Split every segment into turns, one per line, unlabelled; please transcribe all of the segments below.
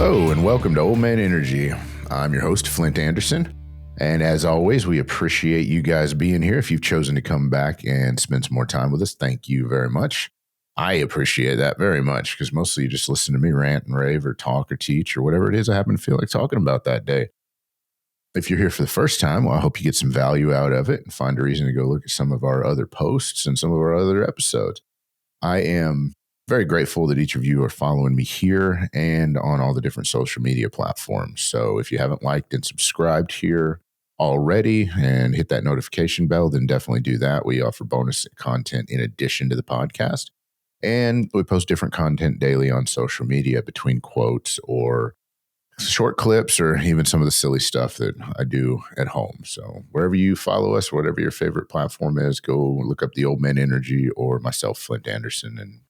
Hello and welcome to Old Man Energy. I'm your host, Flint Anderson. And as always, we appreciate you guys being here. If you've chosen to come back and spend some more time with us, thank you very much. I appreciate that very much because mostly you just listen to me rant and rave or talk or teach or whatever it is I happen to feel like talking about that day. If you're here for the first time, well, I hope you get some value out of it and find a reason to go look at some of our other posts and some of our other episodes. I am very grateful that each of you are following me here and on all the different social media platforms. So if you haven't liked and subscribed here already and hit that notification bell, then definitely do that. We offer bonus content in addition to the podcast. And we post different content daily on social media between quotes or short clips or even some of the silly stuff that I do at home. So wherever you follow us, whatever your favorite platform is, go look up the Old Man Energy or myself, Flint Anderson, and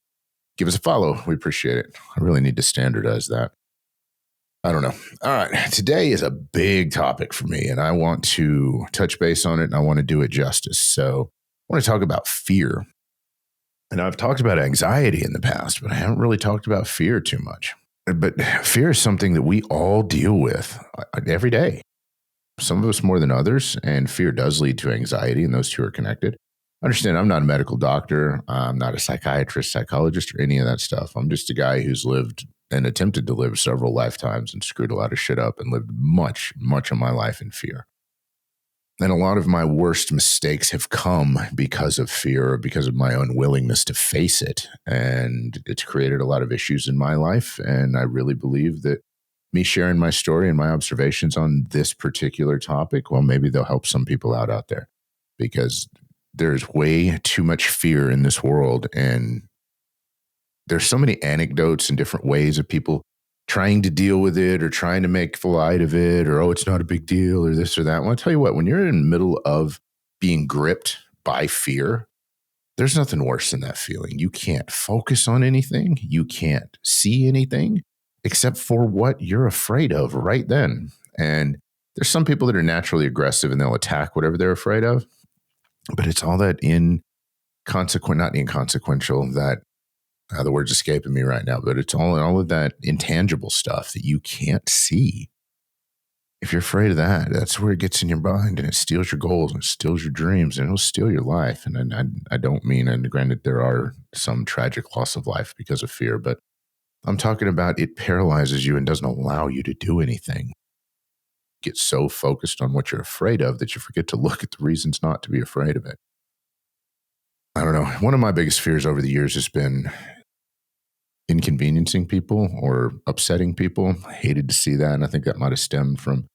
give us a follow. We appreciate it. I really need to standardize that. I don't know. All right. Today is a big topic for me, and I want to touch base on it, and I want to do it justice. So I want to talk about fear. And I've talked about anxiety in the past, but I haven't really talked about fear too much. But fear is something that we all deal with every day. Some of us more than others, and fear does lead to anxiety, and those two are connected. Understand, I'm not a medical doctor. I'm not a psychiatrist, psychologist, or any of that stuff. I'm just a guy who's lived and attempted to live several lifetimes and screwed a lot of shit up and lived much of my life in fear. And a lot of my worst mistakes have come because of fear or because of my unwillingness to face it. And it's created a lot of issues in my life. And I really believe that me sharing my story and my observations on this particular topic, well, maybe they'll help some people out there because there's way too much fear in this world. And there's so many anecdotes and different ways of people trying to deal with it or trying to make light of it or, oh, it's not a big deal or this or that. Well, I'll tell you what, when you're in the middle of being gripped by fear, there's nothing worse than that feeling. You can't focus on anything. You can't see anything except for what you're afraid of right then. And there's some people that are naturally aggressive and they'll attack whatever they're afraid of. But it's all that not inconsequential, that the word's escaping me right now, but it's all of that intangible stuff that you can't see. If you're afraid of that, that's where it gets in your mind and it steals your goals and it steals your dreams and it'll steal your life. And I don't mean, and granted, there are some tragic loss of life because of fear, but I'm talking about it paralyzes you and doesn't allow you to do anything. Get so focused on what you're afraid of that you forget to look at the reasons not to be afraid of it. I don't know. One of my biggest fears over the years has been inconveniencing people or upsetting people. I hated to see that. And I think that might have stemmed from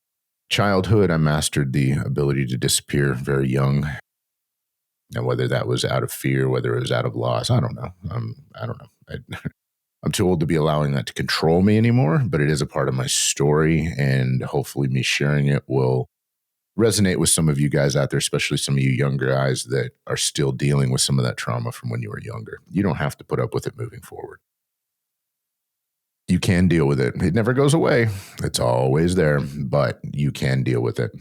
childhood. I mastered the ability to disappear very young. Now, whether that was out of fear, whether it was out of loss, I don't know. I don't know. I'm too old to be allowing that to control me anymore, but it is a part of my story. And hopefully me sharing it will resonate with some of you guys out there, especially some of you younger guys that are still dealing with some of that trauma from when you were younger. You don't have to put up with it moving forward. You can deal with it. It never goes away. It's always there, but you can deal with it.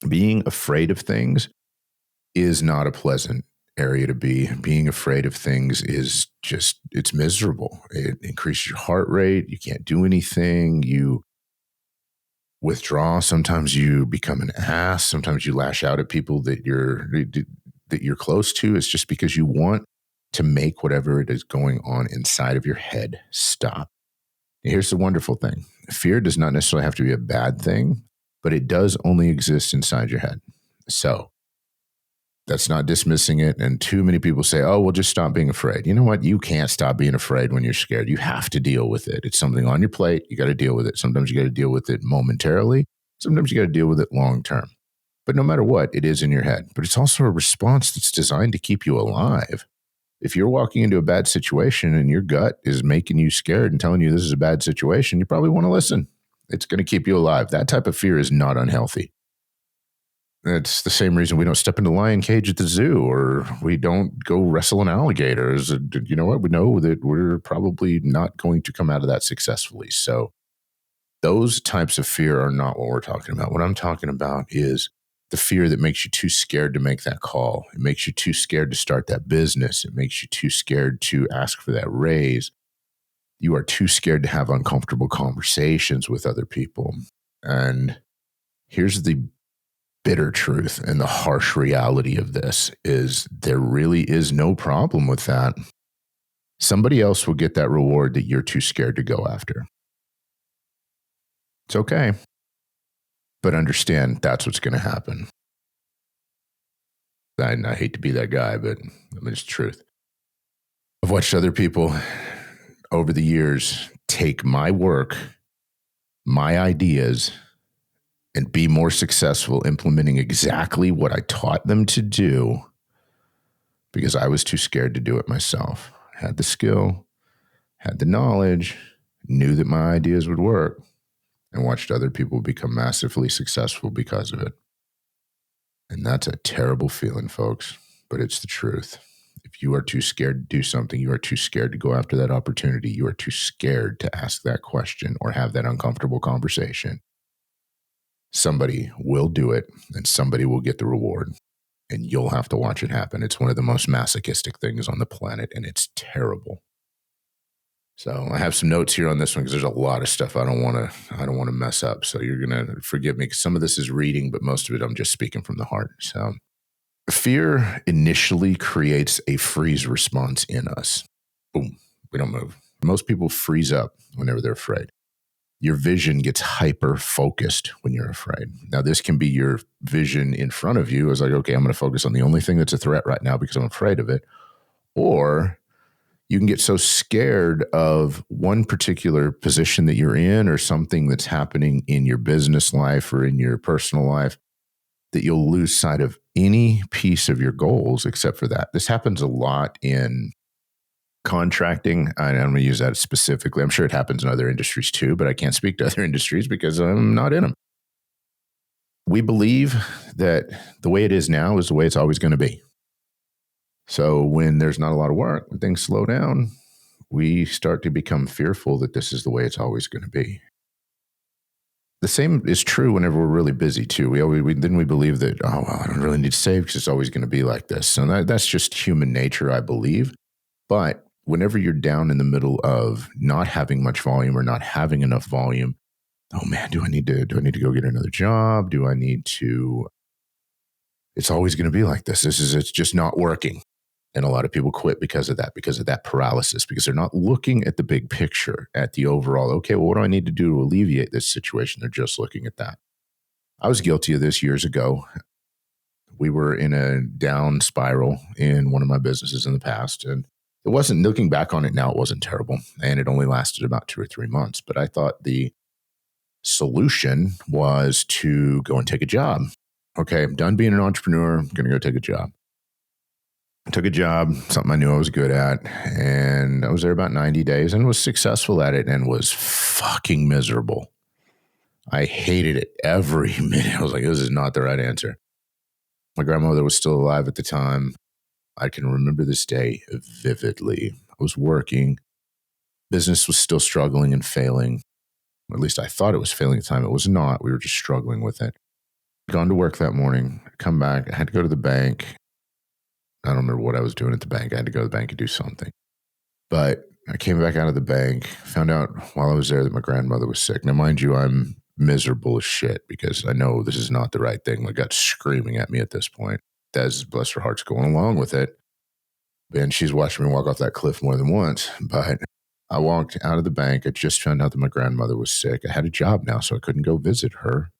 Being afraid of things is not a pleasant area to be. Being afraid of things is just, it's miserable. It increases your heart rate. You can't do anything. You withdraw. Sometimes you become an ass. Sometimes you lash out at people that you're close to. It's just because you want to make whatever it is going on inside of your head stop. Here's the wonderful thing. Fear does not necessarily have to be a bad thing, but it does only exist inside your head. So that's not dismissing it. And too many people say, oh, well, just stop being afraid. You know what? You can't stop being afraid when you're scared. You have to deal with it. It's something on your plate. You got to deal with it. Sometimes you got to deal with it momentarily. Sometimes you got to deal with it long term. But no matter what, it is in your head. But it's also a response that's designed to keep you alive. If you're walking into a bad situation and your gut is making you scared and telling you this is a bad situation, you probably want to listen. It's going to keep you alive. That type of fear is not unhealthy. It's the same reason we don't step into the lion cage at the zoo or we don't go wrestle an alligator. You know what? We know that we're probably not going to come out of that successfully. So those types of fear are not what we're talking about. What I'm talking about is the fear that makes you too scared to make that call. It makes you too scared to start that business. It makes you too scared to ask for that raise. You are too scared to have uncomfortable conversations with other people. And here's the bitter truth and the harsh reality of this is there really is no problem with that. Somebody else will get that reward that you're too scared to go after. It's okay. But understand that's what's going to happen. I hate to be that guy, but I mean, it's the truth. I've watched other people over the years take my work, my ideas, and be more successful implementing exactly what I taught them to do because I was too scared to do it myself. I had the skill, had the knowledge, knew that my ideas would work, and watched other people become massively successful because of it. And that's a terrible feeling, folks, but it's the truth. If you are too scared to do something, you are too scared to go after that opportunity, you are too scared to ask that question or have that uncomfortable conversation, somebody will do it and somebody will get the reward and you'll have to watch it happen. It's one of the most masochistic things on the planet and it's terrible. So I have some notes here on this one because there's a lot of stuff I don't want to mess up. So you're going to forgive me because some of this is reading, but most of it I'm just speaking from the heart. So fear initially creates a freeze response in us. Boom, we don't move. Most people freeze up whenever they're afraid. Your vision gets hyper focused when you're afraid. Now, this can be your vision in front of you. It's like, okay, I'm going to focus on the only thing that's a threat right now because I'm afraid of it. Or you can get so scared of one particular position that you're in or something that's happening in your business life or in your personal life that you'll lose sight of any piece of your goals except for that. This happens a lot in contracting. I'm going to use that specifically. I'm sure it happens in other industries too, but I can't speak to other industries because I'm not in them. We believe that the way it is now is the way it's always going to be. So when there's not a lot of work, when things slow down, we start to become fearful that this is the way it's always going to be. The same is true whenever we're really busy too. We believe that, oh, well, I don't really need to save because it's always going to be like this. So that's just human nature, I believe. But whenever you're down in the middle of not having much volume or not having enough volume, oh man, do I need to go get another job? It's always going to be like this. It's just not working. And a lot of people quit because of that paralysis, because they're not looking at the big picture, at the overall, okay, well, what do I need to do to alleviate this situation? They're just looking at that. I was guilty of this years ago. We were in a down spiral in one of my businesses in the past. And it wasn't, looking back on it now, it wasn't terrible. And it only lasted about 2 or 3 months. But I thought the solution was to go and take a job. Okay, I'm done being an entrepreneur. I'm going to go take a job. I took a job, something I knew I was good at, and I was there about 90 days and was successful at it and was fucking miserable. I hated it every minute. I was like, this is not the right answer. My grandmother was still alive at the time. I can remember this day vividly. I was working. Business was still struggling and failing. Or at least I thought it was failing at the time. It was not. We were just struggling with it. I'd gone to work that morning, come back. I had to go to the bank. I don't remember what I was doing at the bank. I had to go to the bank and do something. But I came back out of the bank, found out while I was there that my grandmother was sick. Now, mind you, I'm miserable as shit because I know this is not the right thing. My gut's screaming at me at this point. Des, bless her heart's going along with it. And she's watched me walk off that cliff more than once. But I walked out of the bank. I just found out that my grandmother was sick. I had a job now, so I couldn't go visit her.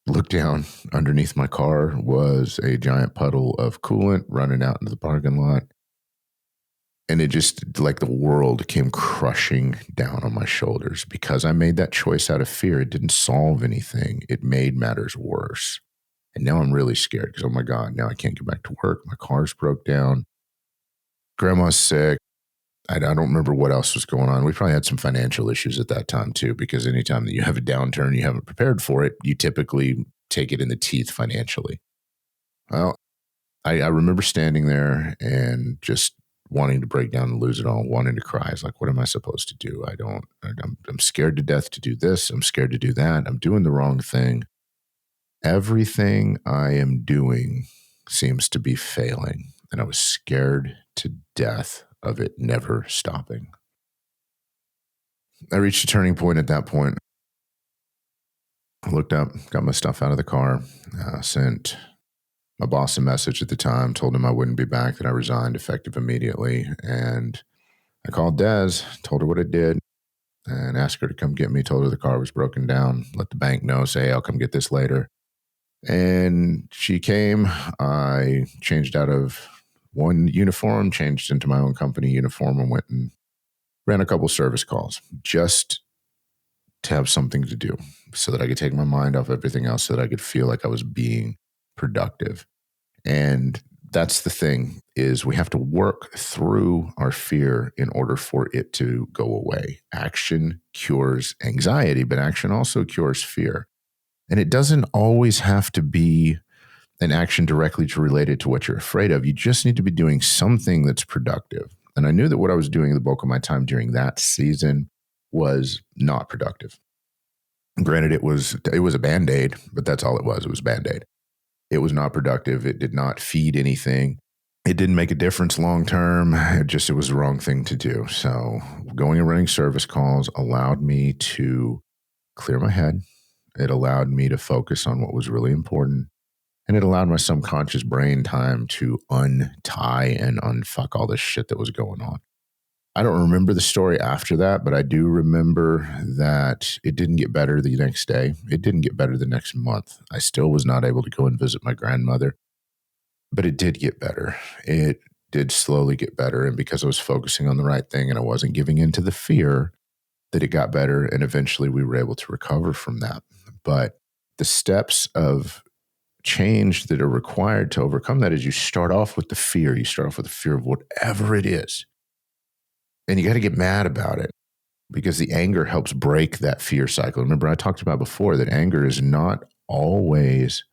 Looked down underneath my car was a giant puddle of coolant running out into the parking lot. And it just, like the world came crushing down on my shoulders because I made that choice out of fear. It didn't solve anything. It made matters worse. And now I'm really scared because, oh my God, now I can't get back to work. My car's broke down. Grandma's sick. I don't remember what else was going on. We probably had some financial issues at that time too, because anytime that you have a downturn, you haven't prepared for it, you typically take it in the teeth financially. Well, I remember standing there and just wanting to break down and lose it all, wanting to cry. It's like, what am I supposed to do? I'm scared to death to do this. I'm scared to do that. I'm doing the wrong thing. Everything I am doing seems to be failing. And I was scared to death of it never stopping. I reached a turning point at that point. I looked up, got my stuff out of the car, sent my boss a message at the time, told him I wouldn't be back, that I resigned effective immediately. And I called Des, told her what I did, and asked her to come get me, told her the car was broken down, let the bank know, say, hey, I'll come get this later. And she came. I changed out of one uniform, changed into my own company uniform, and went and ran a couple service calls just to have something to do so that I could take my mind off everything else, so that I could feel like I was being productive. And that's the thing, is we have to work through our fear in order for it to go away. Action cures anxiety, but action also cures fear. And it doesn't always have to be an action directly related to what you're afraid of. You just need to be doing something that's productive. And I knew that what I was doing the bulk of my time during that season was not productive. Granted, it was a Band-Aid, but that's all it was. It was Band-Aid. It was not productive. It did not feed anything. It didn't make a difference long term. It was the wrong thing to do. So going and running service calls allowed me to clear my head. It allowed me to focus on what was really important. And it allowed my subconscious brain time to untie and unfuck all this shit that was going on. I don't remember the story after that, but I do remember that it didn't get better the next day. It didn't get better the next month. I still was not able to go and visit my grandmother, but it did get better. It did slowly get better. And because I was focusing on the right thing and I wasn't giving in to the fear, that it got better. And eventually we were able to recover from that. But the steps of change that are required to overcome that is you start off with the fear. You start off with the fear of whatever it is. And you got to get mad about it, because the anger helps break that fear cycle. Remember, I talked about before that anger is not always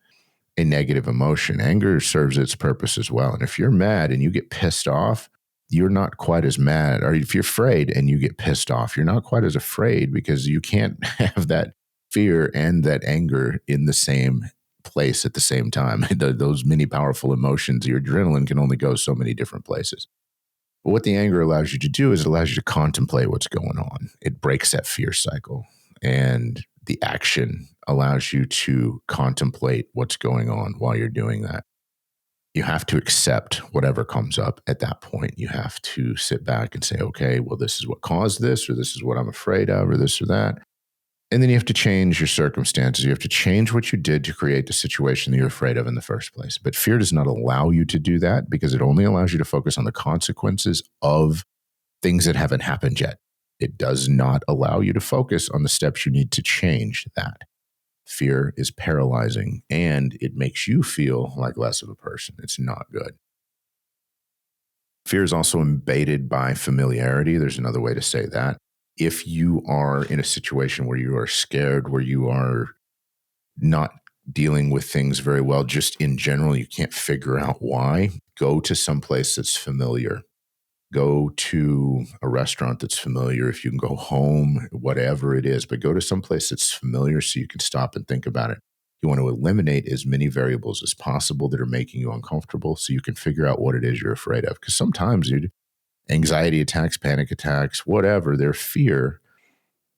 a negative emotion. Anger serves its purpose as well. And if you're mad and you get pissed off, you're not quite as mad. Or if you're afraid and you get pissed off, you're not quite as afraid, because you can't have that fear and that anger in the same place at the same time. Those many powerful emotions, your adrenaline can only go so many different places. But what the anger allows you to do is it allows you to contemplate what's going on. It breaks that fear cycle. And the action allows you to contemplate what's going on while you're doing that. You have to accept whatever comes up at that point. You have to sit back and say, okay, well, this is what caused this, or this is what I'm afraid of, or this or that. And then you have to change your circumstances. You have to change what you did to create the situation that you're afraid of in the first place. But fear does not allow you to do that, because it only allows you to focus on the consequences of things that haven't happened yet. It does not allow you to focus on the steps you need to change that. Fear is paralyzing, and it makes you feel like less of a person. It's not good. Fear is also invaded by familiarity. There's another way to say that. If you are in a situation where you are scared, where you are not dealing with things very well, just in general, you can't figure out why, go to some place that's familiar. Go to a restaurant that's familiar. If you can go home, whatever it is, but go to some place that's familiar so you can stop and think about it. You want to eliminate as many variables as possible that are making you uncomfortable so you can figure out what it is you're afraid of. Because sometimes, dude, anxiety attacks, panic attacks, whatever, their fear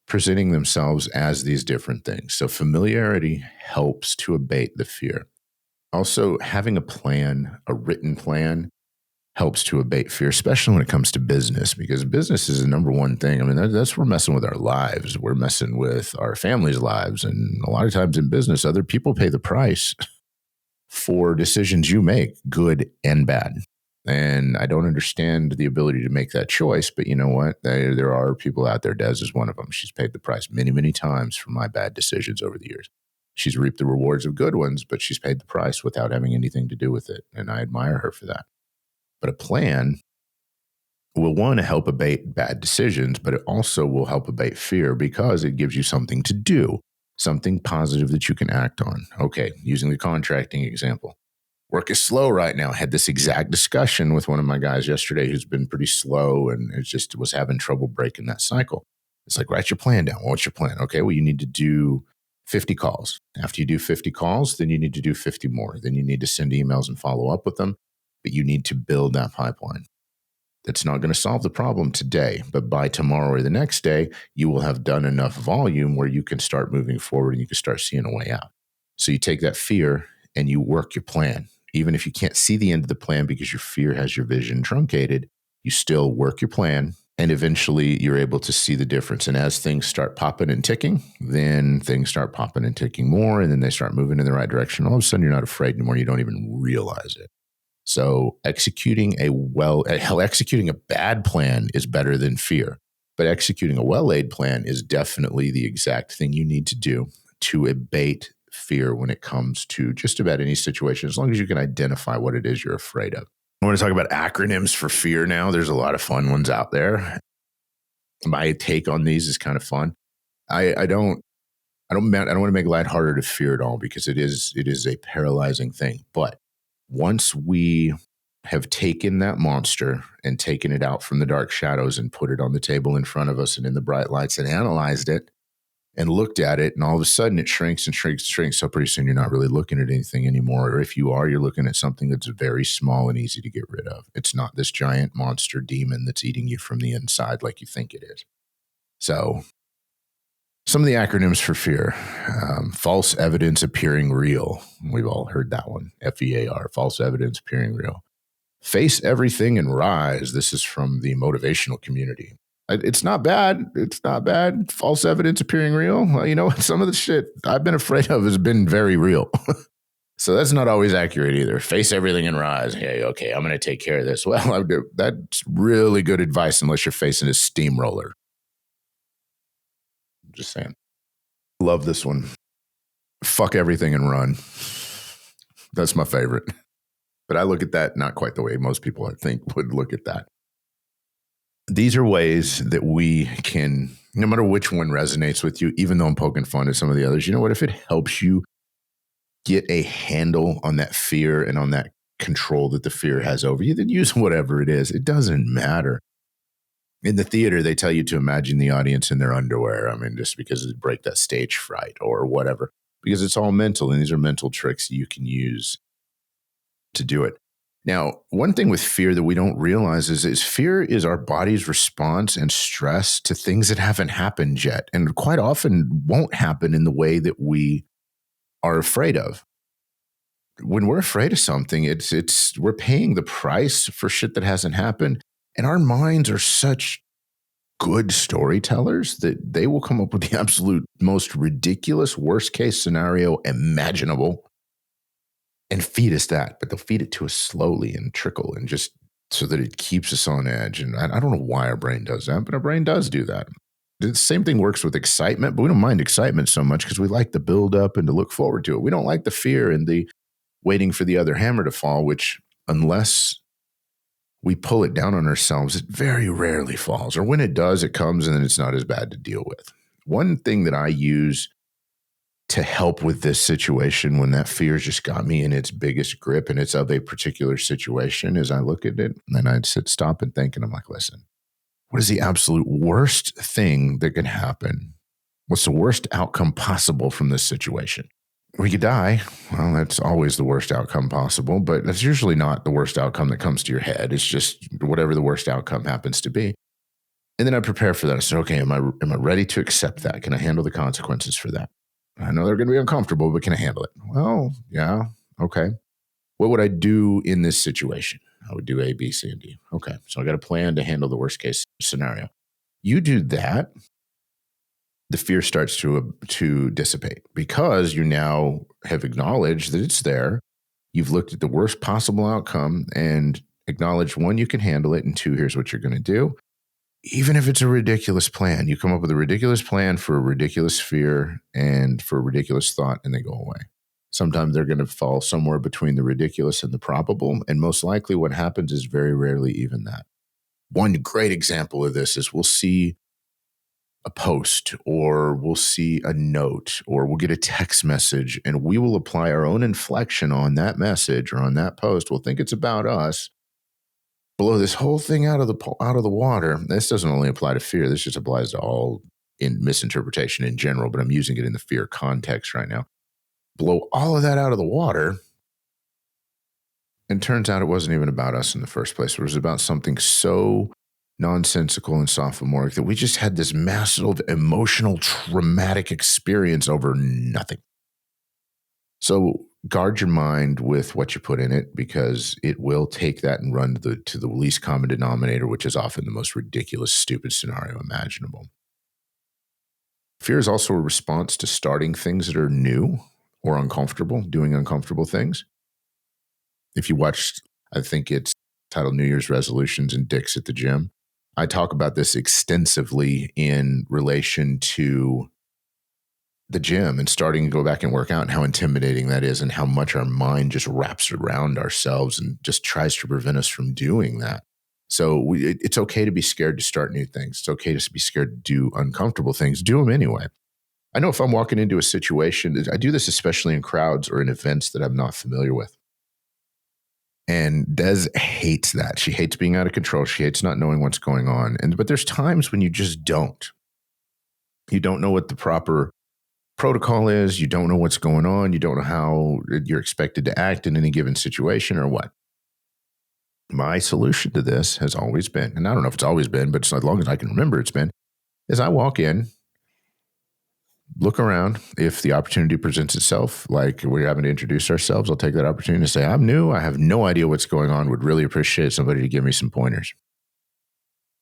presenting themselves as these different things. So familiarity helps to abate the fear. Also, having a plan, a written plan, helps to abate fear, especially when it comes to business, because business is the number one thing. I mean, that's we're messing with our lives. We're messing with our families' lives. And a lot of times in business, other people pay the price for decisions you make, good and bad. And I don't understand the ability to make that choice. But you know what? There are people out there. Des is one of them. She's paid the price many, many times for my bad decisions over the years. She's reaped the rewards of good ones, but she's paid the price without having anything to do with it. And I admire her for that. But a plan will, one, help abate bad decisions, but it also will help abate fear, because it gives you something to do, something positive that you can act on. Okay, using the contracting example. Work is slow right now. I had this exact discussion with one of my guys yesterday who's been pretty slow and it just was having trouble breaking that cycle. It's like, write your plan down. What's your plan? Okay, well, you need to do 50 calls. After you do 50 calls, then you need to do 50 more. Then you need to send emails and follow up with them, but you need to build that pipeline. That's not going to solve the problem today, but by tomorrow or the next day, you will have done enough volume where you can start moving forward and you can start seeing a way out. So you take that fear and you work your plan. Even if you can't see the end of the plan because your fear has your vision truncated, you still work your plan and eventually you're able to see the difference. And as things start popping and ticking, then things start popping and ticking more, and then they start moving in the right direction. All of a sudden, you're not afraid anymore. You don't even realize it. So executing a bad plan is better than fear, but executing a well-laid plan is definitely the exact thing you need to do to abate fear when it comes to just about any situation, as long as you can identify what it is you're afraid of. I want to talk about acronyms for fear now. There's a lot of fun ones out there. My take on these is kind of fun. I don't want to make lighthearted of fear at all, because it is a paralyzing thing. But once we have taken that monster and taken it out from the dark shadows and put it on the table in front of us and in the bright lights and analyzed it and looked at it, and all of a sudden it shrinks and shrinks and shrinks. So pretty soon you're not really looking at anything anymore. Or if you are, you're looking at something that's very small and easy to get rid of. It's not this giant monster demon that's eating you from the inside like you think it is. So some of the acronyms for fear: false evidence appearing real. We've all heard that one. FEAR, false evidence appearing real. Face everything and rise. This is from the motivational community. It's not bad. It's not bad. False evidence appearing real. Well, you know what? Some of the shit I've been afraid of has been very real. So that's not always accurate either. Face everything and rise. Hey, okay, I'm going to take care of this. Well, that's really good advice unless you're facing a steamroller. Just saying. Love this one. Fuck everything and run. That's my favorite. But I look at that not quite the way most people, I think, would look at that. These are ways that we can, no matter which one resonates with you, even though I'm poking fun at some of the others, you know what? If it helps you get a handle on that fear and on that control that the fear has over you, then use whatever it is. It doesn't matter. In the theater, they tell you to imagine the audience in their underwear. I mean, just because it break that stage fright or whatever, because it's all mental, and these are mental tricks that you can use to do it. Now, one thing with fear that we don't realize is fear is our body's response and stress to things that haven't happened yet, and quite often won't happen in the way that we are afraid of. When we're afraid of something, we're paying the price for shit that hasn't happened. And our minds are such good storytellers that they will come up with the absolute most ridiculous worst case scenario imaginable and feed us that. But they'll feed it to us slowly and trickle, and just so that it keeps us on edge. And I don't know why our brain does that, but our brain does do that. The same thing works with excitement, but we don't mind excitement so much because we like the build up and to look forward to it. We don't like the fear and the waiting for the other hammer to fall, which, unless we pull it down on ourselves, it very rarely falls. Or when it does, it comes and then it's not as bad to deal with. One thing that I use to help with this situation when that fear just got me in its biggest grip and it's of a particular situation is I look at it and then I'd stop and think, and I'm like, listen, what is the absolute worst thing that can happen? What's the worst outcome possible from this situation? We could die. Well, that's always the worst outcome possible, but that's usually not the worst outcome that comes to your head. It's just whatever the worst outcome happens to be. And then I prepare for that. I said, okay, am I ready to accept that? Can I handle the consequences for that? I know they're going to be uncomfortable, but can I handle it? Well, yeah. Okay. What would I do in this situation? I would do A, B, C, and D. Okay. So I got a plan to handle the worst case scenario. You do that, the fear starts to dissipate because you now have acknowledged that it's there. You've looked at the worst possible outcome and acknowledged, one, you can handle it, and two, here's what you're going to do. Even if it's a ridiculous plan, you come up with a ridiculous plan for a ridiculous fear and for a ridiculous thought, and they go away. Sometimes they're going to fall somewhere between the ridiculous and the probable, and most likely what happens is very rarely even that. One great example of this is we'll see a post, or we'll see a note, or we'll get a text message, and we will apply our own inflection on that message or on that post. We'll think it's about us, blow this whole thing out of the water. This doesn't only apply to fear. This just applies to all in misinterpretation in general, but I'm using it in the fear context right now. Blow all of that out of the water And turns out it wasn't even about us in the first place. It was about something so nonsensical and sophomoric that we just had this massive emotional traumatic experience over nothing. So guard your mind with what you put in it, because it will take that and run to the least common denominator, which is often the most ridiculous, stupid scenario imaginable. Fear is also a response to starting things that are new or uncomfortable, doing uncomfortable things. If you watched, I think it's titled New Year's Resolutions and Dicks at the Gym, I talk about this extensively in relation to the gym and starting to go back and work out, and how intimidating that is, and how much our mind just wraps around ourselves and just tries to prevent us from doing that. So it's okay to be scared to start new things. It's okay to be scared to do uncomfortable things. Do them anyway. I know if I'm walking into a situation, I do this especially in crowds or in events that I'm not familiar with. And Des hates that. She hates being out of control. She hates not knowing what's going on. But there's times when you just don't. You don't know what the proper protocol is. You don't know what's going on. You don't know how you're expected to act in any given situation or what. My solution to this has always been, and I don't know if it's always been, but as long as I can remember it's been, is I walk in, look around. If the opportunity presents itself, like we're having to introduce ourselves, I'll take that opportunity to say, I'm new. I have no idea what's going on. Would really appreciate somebody to give me some pointers.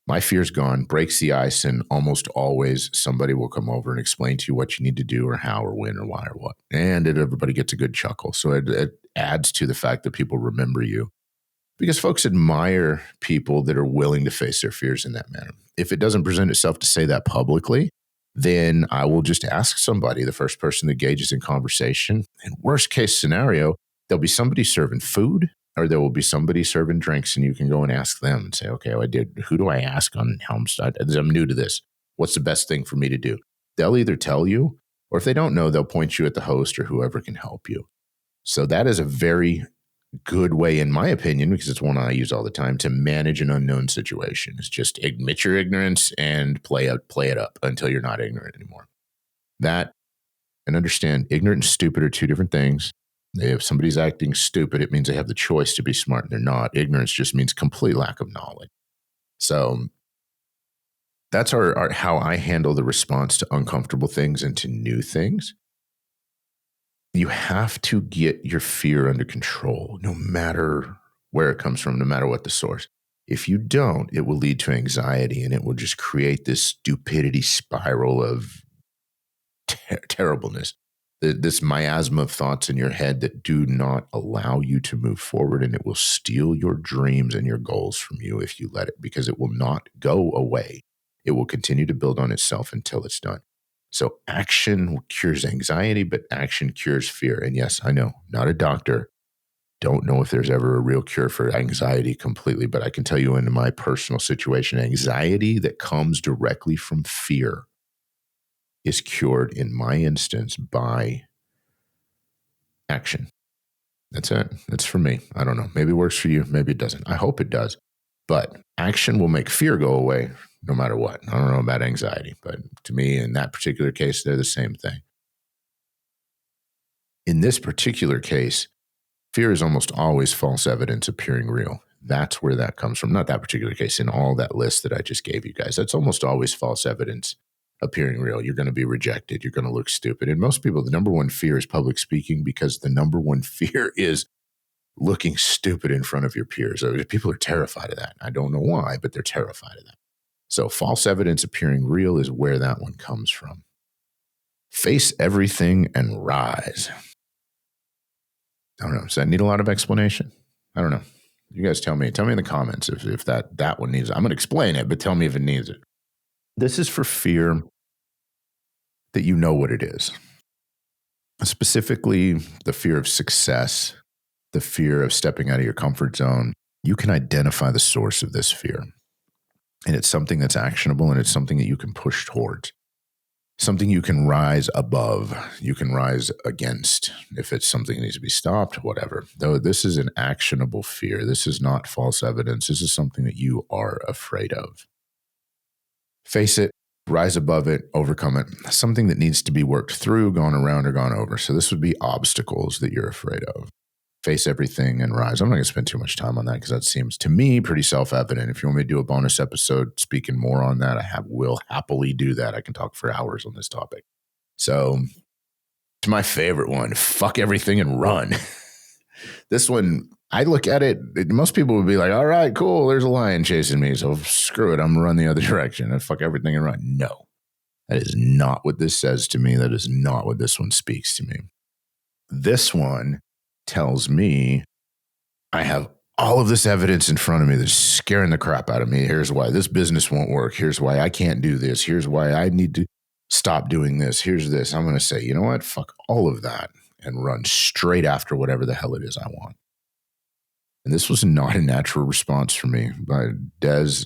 My fear's gone, breaks the ice, and almost always somebody will come over and explain to you what you need to do or how or when or why or what. And everybody gets a good chuckle. So it adds to the fact that people remember you, because folks admire people that are willing to face their fears in that manner. If it doesn't present itself to say that publicly, then I will just ask somebody, the first person that engages in conversation. In worst case scenario, there'll be somebody serving food, or there will be somebody serving drinks, and you can go and ask them and say, okay, who do I ask on how I'm new to this? What's the best thing for me to do? They'll either tell you, or if they don't know, they'll point you at the host or whoever can help you. So that is a very good way, in my opinion, because it's one I use all the time, to manage an unknown situation. Is just admit your ignorance and play it up until you're not ignorant anymore. That, and understand, ignorant and stupid are two different things. If somebody's acting stupid, it means they have the choice to be smart, and they're not. Ignorance just means complete lack of knowledge. So that's our how I handle the response to uncomfortable things and to new things. You have to get your fear under control, no matter where it comes from, no matter what the source. If you don't, it will lead to anxiety, and it will just create this stupidity spiral of terribleness, this miasma of thoughts in your head that do not allow you to move forward, and it will steal your dreams and your goals from you if you let it, because it will not go away. It will continue to build on itself until it's done. So action cures anxiety, but action cures fear. And yes, I know, not a doctor. Don't know if there's ever a real cure for anxiety completely, but I can tell you in my personal situation, anxiety that comes directly from fear is cured in my instance by action. That's it. That's for me. I don't know. Maybe it works for you. Maybe it doesn't. I hope it does. But action will make fear go away no matter what. I don't know about anxiety, but to me, in that particular case, they're the same thing. In this particular case, fear is almost always false evidence appearing real. That's where that comes from. Not that particular case. In all that list that I just gave you guys, that's almost always false evidence appearing real. You're going to be rejected. You're going to look stupid. And most people, the number one fear is public speaking, because the number one fear is looking stupid in front of your peers. People are terrified of that. I don't know why, but they're terrified of that. So false evidence appearing real is where that one comes from. Face everything and rise. I don't know. Does that need a lot of explanation? I don't know. You guys tell me. Tell me in the comments if that one needs it. I'm going to explain it, but tell me if it needs it. This is for fear that you know what it is. Specifically, the fear of success, the fear of stepping out of your comfort zone. You can identify the source of this fear. And it's something that's actionable, and it's something that you can push towards. Something you can rise above, you can rise against. If it's something that needs to be stopped, whatever. Though this is an actionable fear. This is not false evidence. This is something that you are afraid of. Face it, rise above it, overcome it. Something that needs to be worked through, gone around, or gone over. So this would be obstacles that you're afraid of. face everything and rise. I'm not going to spend too much time on that because that seems to me pretty self-evident. If you want me to do a bonus episode speaking more on that, will happily do that. I can talk for hours on this topic. So it's my favorite one. Fuck everything and run. This one, I look at it, most people would be like, all right, cool, there's a lion chasing me, so screw it, I'm going to run the other direction and fuck everything and run. No, that is not what this says to me. That is not what this one speaks to me. This one tells me I have all of this evidence in front of me that's scaring the crap out of me. Here's why this business won't work. Here's why I can't do this. Here's why I need to stop doing this. Here's this. I'm going to say, you know what? Fuck all of that and run straight after whatever the hell it is I want. And this was not a natural response for me. But Des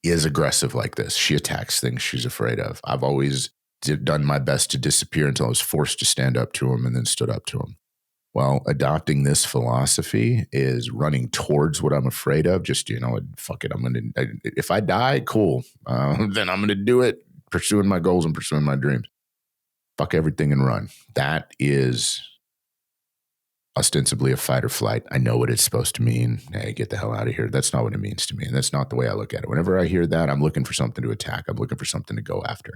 is aggressive like this. She attacks things she's afraid of. I've always done my best to disappear until I was forced to stand up to him and then stood up to him. Well, adopting this philosophy is running towards what I'm afraid of. Just, fuck it. If I die, cool. Then I'm going to do it, pursuing my goals and pursuing my dreams. Fuck everything and run. That is ostensibly a fight or flight. I know what it's supposed to mean. Hey, get the hell out of here. That's not what it means to me. And that's not the way I look at it. Whenever I hear that, I'm looking for something to attack. I'm looking for something to go after.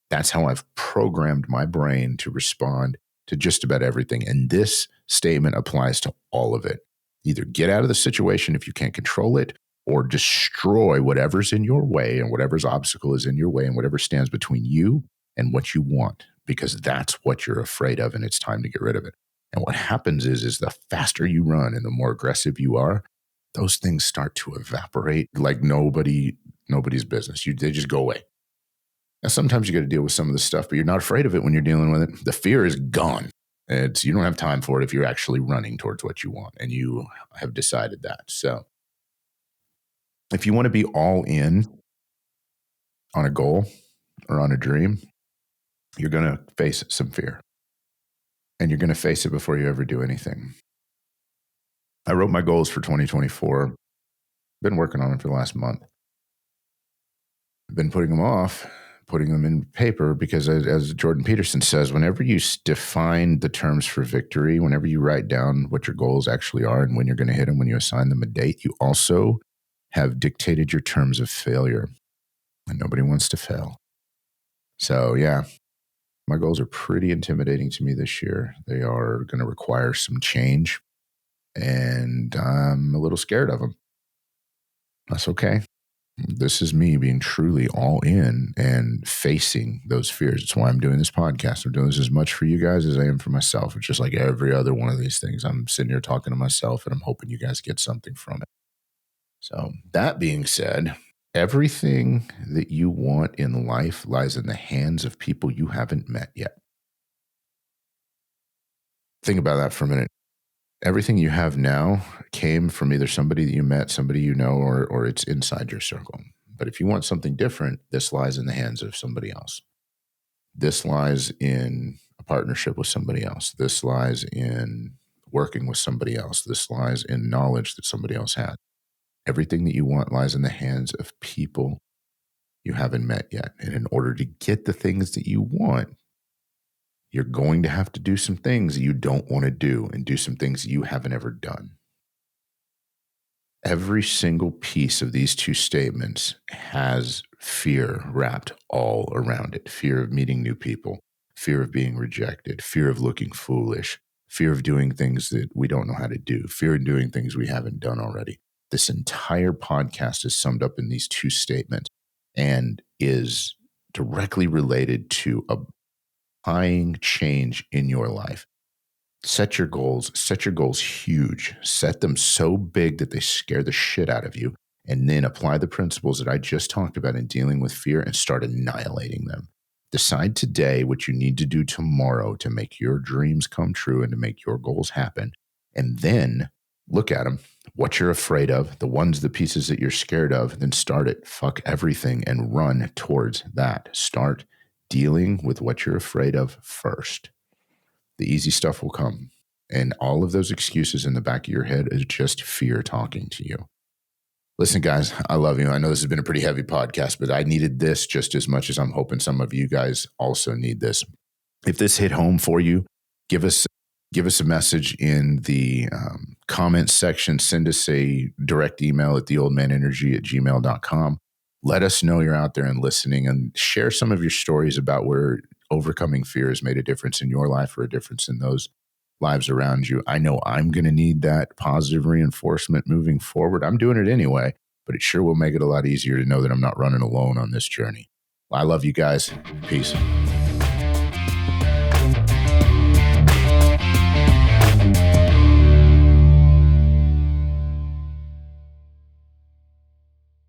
That's how I've programmed my brain to respond to just about everything. And this statement applies to all of it. Either get out of the situation if you can't control it, or destroy whatever's in your way and whatever's obstacle is in your way and whatever stands between you and what you want, because that's what you're afraid of and it's time to get rid of it. And what happens is the faster you run and the more aggressive you are, those things start to evaporate like nobody's business. They just go away. Now, sometimes you got to deal with some of this stuff, but you're not afraid of it when you're dealing with it. The fear is gone. You don't have time for it if you're actually running towards what you want, and you have decided that. So if you want to be all in on a goal or on a dream, you're going to face some fear, and you're going to face it before you ever do anything. I wrote my goals for 2024. Been working on them for the last month. I've been putting them off, putting them in paper, because as Jordan Peterson says, whenever you define the terms for victory, whenever you write down what your goals actually are and when you're going to hit them, when you assign them a date, you also have dictated your terms of failure. And nobody wants to fail. So yeah, my goals are pretty intimidating to me this year. They are going to require some change, and I'm a little scared of them. That's okay. This is me being truly all in and facing those fears. It's why I'm doing this podcast. I'm doing this as much for you guys as I am for myself. It's just like every other one of these things. I'm sitting here talking to myself, and I'm hoping you guys get something from it. So that being said, everything that you want in life lies in the hands of people you haven't met yet. Think about that for a minute. Everything you have now came from either somebody that you met, somebody you know, or it's inside your circle. But if you want something different, this lies in the hands of somebody else. This lies in a partnership with somebody else. This lies in working with somebody else. This lies in knowledge that somebody else has. Everything that you want lies in the hands of people you haven't met yet. And in order to get the things that you want, you're going to have to do some things that you don't want to do, and do some things that you haven't ever done. Every single piece of these two statements has fear wrapped all around it. Fear of meeting new people, fear of being rejected, fear of looking foolish, fear of doing things that we don't know how to do, fear of doing things we haven't done already. This entire podcast is summed up in these two statements and is directly related to applying change in your life. Set your goals huge. Set them so big that they scare the shit out of you, and then apply the principles that I just talked about in dealing with fear and start annihilating them. Decide today what you need to do tomorrow to make your dreams come true and to make your goals happen. And then look at them, what you're afraid of, the pieces that you're scared of, then start it. Fuck everything and run towards that. Start dealing with what you're afraid of first. The easy stuff will come. And all of those excuses in the back of your head is just fear talking to you. Listen, guys, I love you. I know this has been a pretty heavy podcast, but I needed this just as much as I'm hoping some of you guys also need this. If this hit home for you, give us give us a message in the comment section. Send us a direct email at theoldmanenergy@gmail.com. Let us know you're out there and listening, and share some of your stories about where overcoming fear has made a difference in your life or a difference in those lives around you. I know I'm going to need that positive reinforcement moving forward. I'm doing it anyway, but it sure will make it a lot easier to know that I'm not running alone on this journey. I love you guys. Peace.